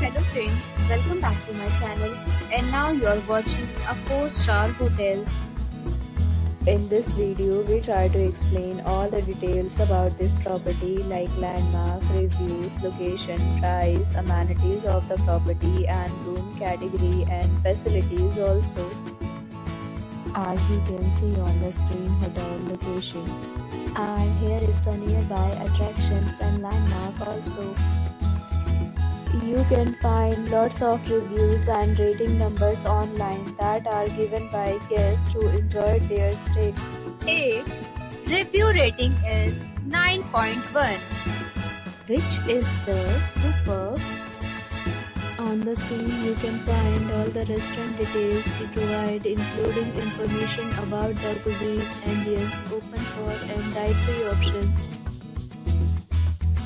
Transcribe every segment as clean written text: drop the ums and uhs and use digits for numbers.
Hello friends, welcome back to my channel, and now you're watching a 4-star hotel. In this video, we try to explain all the details about this property like landmark, reviews, location, price, amenities of the property and room category and facilities also. As you can see on the screen, hotel location. And here is the nearby attractions and landmark also. You can find lots of reviews and rating numbers online that are given by guests who enjoyed their stay. Its review rating is 9.1, which is the superb. On the screen, you can find all the restaurant details we provide, including information about the cuisine, ambience, open for and dietary options.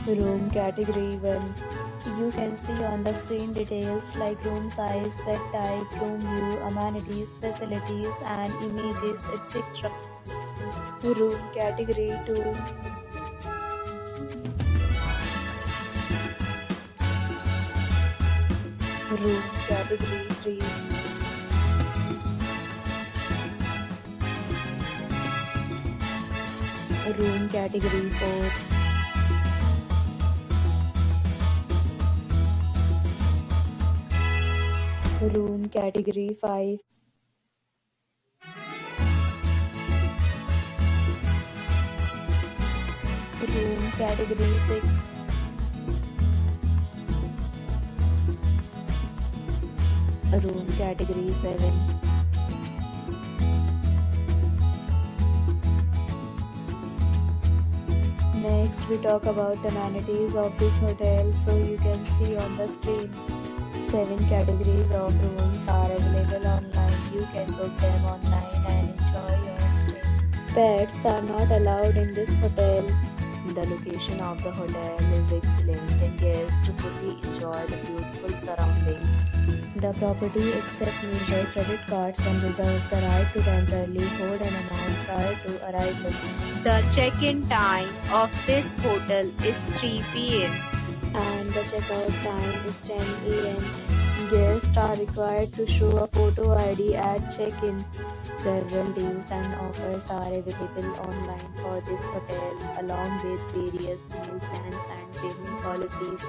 Room category 1. You can see on the screen details like room size, bed type, room view, amenities, facilities and images, etc. Room category 2. Room category 3. Room category 4. Room category 5. Room category 6. Room category 7. Next, we talk about the amenities of this hotel. So you can see on the screen, 7 categories of rooms are available online. You can book them online and enjoy your stay. Pets are not allowed in this hotel. The location of the hotel is excellent and guests fully enjoy the beautiful surroundings. The property accepts major credit cards and reserves the right to temporarily hold an amount prior to arrival. The check-in time of this hotel is 3 p.m. and the checkout time is 10 a.m. Guests are required to show a photo ID at check-in. Several deals and offers are available online for this hotel, along with various meal plans and payment policies.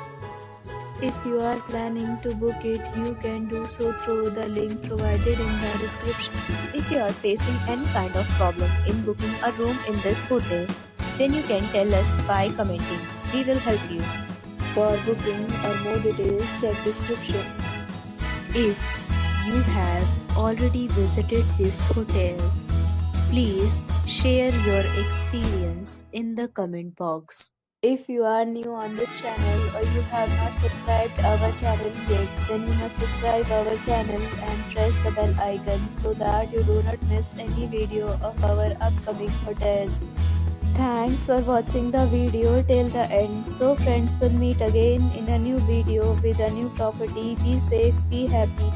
If you are planning to book it, you can do so through the link provided in the description. If you are facing any kind of problem in booking a room in this hotel, then you can tell us by commenting. We will help you. For booking or more details, check description. If you have already visited this hotel, please share your experience in the comment box. If you are new on this channel or you have not subscribed our channel yet, then you must subscribe our channel and press the bell icon so that you do not miss any video of our upcoming hotel. Thanks for watching the video till the end. So friends, will meet again in a new video with a new property. Be safe, be happy.